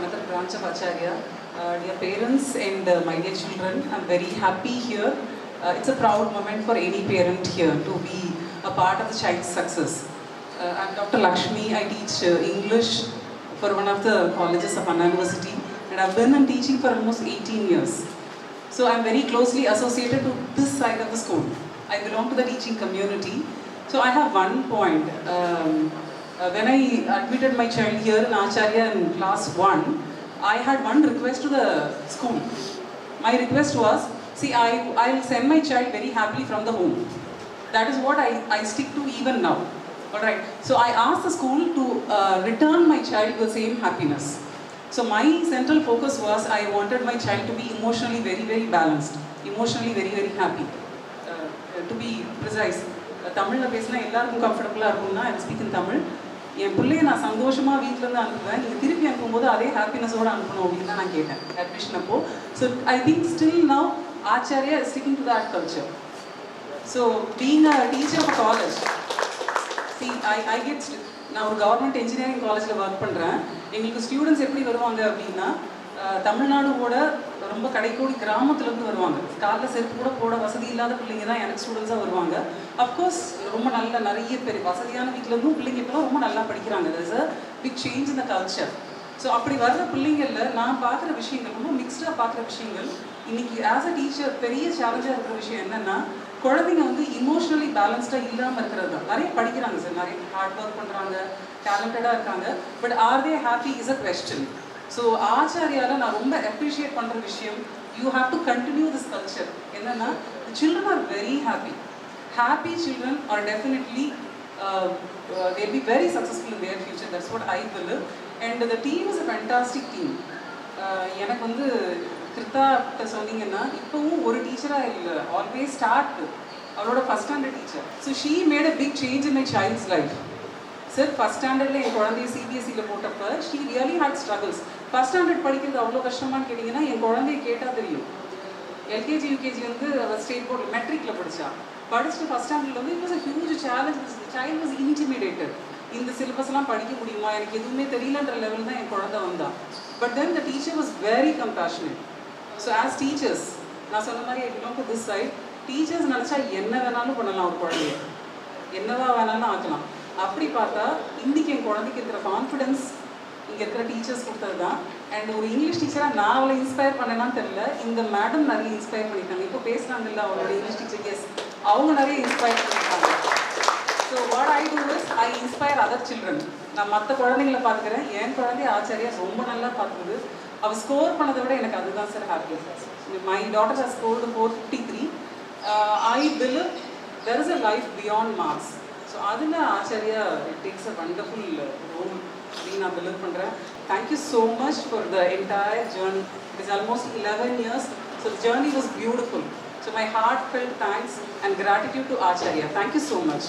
another branch of Acharya. Dear parents and my dear children, I'm very happy here. It's a proud moment for any parent here to be a part of the child's success. I'm Dr. Lakshmi. I teach English for one of the colleges of Anna University, and I've been in teaching for almost 18 years. So I'm very closely associated to this side of the school. I belong to the teaching community. So I have one point. When I admitted my child here in Acharya in class 1, I had one request to the school. My request was, see, I'll send my child very happily from the home. That is what I stick to even now. Alright, so I asked the school to return my child with the same happiness. So my central focus was, I wanted my child to be emotionally very, very balanced, emotionally very, very happy. To be precise, தமிழ்ல பேசினா எல்லாருக்கும் கம்ஃபர்டபுளாக இருக்கும்னா I speak in Tamil. என் பிள்ளையை நான் சந்தோஷமாக வீட்டிலேருந்து அனுப்புவேன், நீங்கள் திருப்பி அனுப்பும்போது அதே ஹாப்பினஸோடு அனுப்பணும் அப்படின்னு தான் நான் கேட்டேன் அட்மிஷன் அப்போ. So I think still now Acharya is sticking to that culture. So being a teacher of college, see I get, நான் ஒரு கவர்மெண்ட் இன்ஜினியரிங் காலேஜில் ஒர்க் பண்ணுறேன். எங்களுக்கு ஸ்டூடெண்ட்ஸ் எப்படி வருவாங்க அப்படின்னா, தமிழ்நாடுவோட ரொம்ப கடைக்கோடி கிராமத்துலேருந்து வருவாங்க. காலில் செருப்பு கூட போட வசதி இல்லாத பிள்ளைங்க தான் எனக்கு ஸ்டூடெண்ட்ஸாக வருவாங்க. அஃப்கோர்ஸ் ரொம்ப நல்ல நிறைய பேர் வசதியான வீட்டிலேருந்தும் பிள்ளைங்க இப்போலாம் ரொம்ப நல்லா படிக்கிறாங்க. That's a big change in the culture. So அப்படி வர்ற பிள்ளைங்களில் நான் பார்க்குற விஷயங்கள், ரொம்ப மிக்ஸ்டாக பார்க்குற விஷயங்கள், இன்றைக்கி ஆஸ் அ டீச்சர் பெரிய சேலஞ்சாக இருக்கிற விஷயம் என்னென்னா, குழந்தைங்க வந்து இமோஷ்னலி பேலன்ஸ்டாக இல்லாமல் இருக்கிறது தான். நிறைய படிக்கிறாங்க சார், நிறைய ஹார்ட் ஒர்க் பண்ணுறாங்க, டேலண்டடாக இருக்காங்க, but are they happy is a question. So ஆச்சாரியாவில் நான் ரொம்ப அப்ரிஷியேட் பண்ணுற விஷயம், you have to continue this culture. என்னென்னா, children are very happy. Happy children are definitely they'll be very successful in their future. That's what I believe. And the team is a fantastic team. எனக்கு வந்து கிருத்தாட்ட சொன்னீங்கன்னா, இப்போவும் ஒரு டீச்சராக இல்லை, always start அவளோட first standard teacher. So she made a big change in my child's life. Sir first ஸ்டாண்டர்டில் என் குழந்தைய சிபிஎஸ்சியில் போட்டப்போ she really had struggles. First standard படிக்கிறது அவ்வளோ கஷ்டமானு கேட்டிங்கன்னா, என் குழந்தைய கேட்டால் தெரியும். எல்கேஜி யூகேஜி வந்து அவள் ஸ்டேட் போர்டில் மெட்ரிக்கில் படிச்சுட்டு ஃபஸ்ட் ஸ்டாண்டர்டில் வந்து it was a huge challenge. Child was intimidated. இந்த சிலபஸ்லாம் படிக்க முடியுமா, எனக்கு எதுவுமே தெரியலன்ற லெவல் தான் என் குழந்தை வந்தா. But then the teacher was very compassionate. So as teachers, நான் சொன்ன மாதிரி I belong to this side. Teachers நினச்சா என்ன வேணாலும் பண்ணலாம், ஒரு குழந்தைய என்னதான் வேணாலும் ஆக்கலாம். அப்படி பார்த்தா இன்றைக்கி என் குழந்தைக்கு இருக்கிற கான்ஃபிடென்ஸ் இங்கே இருக்கிற டீச்சர்ஸ் கொடுத்தது தான். அண்ட் ஒரு இங்கிலீஷ் டீச்சராக நான் அவளை இன்ஸ்பயர் பண்ணேன்னு தெரியல, இந்த மேடம் நிறைய இன்ஸ்பயர் பண்ணியிருக்காங்க. இப்போ பேசுகிறாங்கல்ல அவங்களோட இங்கிலீஷ் டீச்சர், எஸ், அவங்க நிறைய இன்ஸ்பயர் பண்ணியிருக்காங்க. So what I do is I inspire other children. நான் மற்ற குழந்தைங்களை பார்த்துக்கிறேன், என் குழந்தைய ஆச்சாரியா ரொம்ப நல்லா பார்த்துக்குது. அவள் ஸ்கோர் பண்ணதை விட எனக்கு அதுதான் sir happy. My daughter has scored 453. I believe there is a life beyond marks. So அதில் Acharya it takes a wonderful role அப்படின்னு நான் பிலீவ் பண்ணுறேன். Thank you so much for the entire journey. It is almost 11 years. So the journey was beautiful. So my heart felt thanks and gratitude to Acharya. Thank you so much.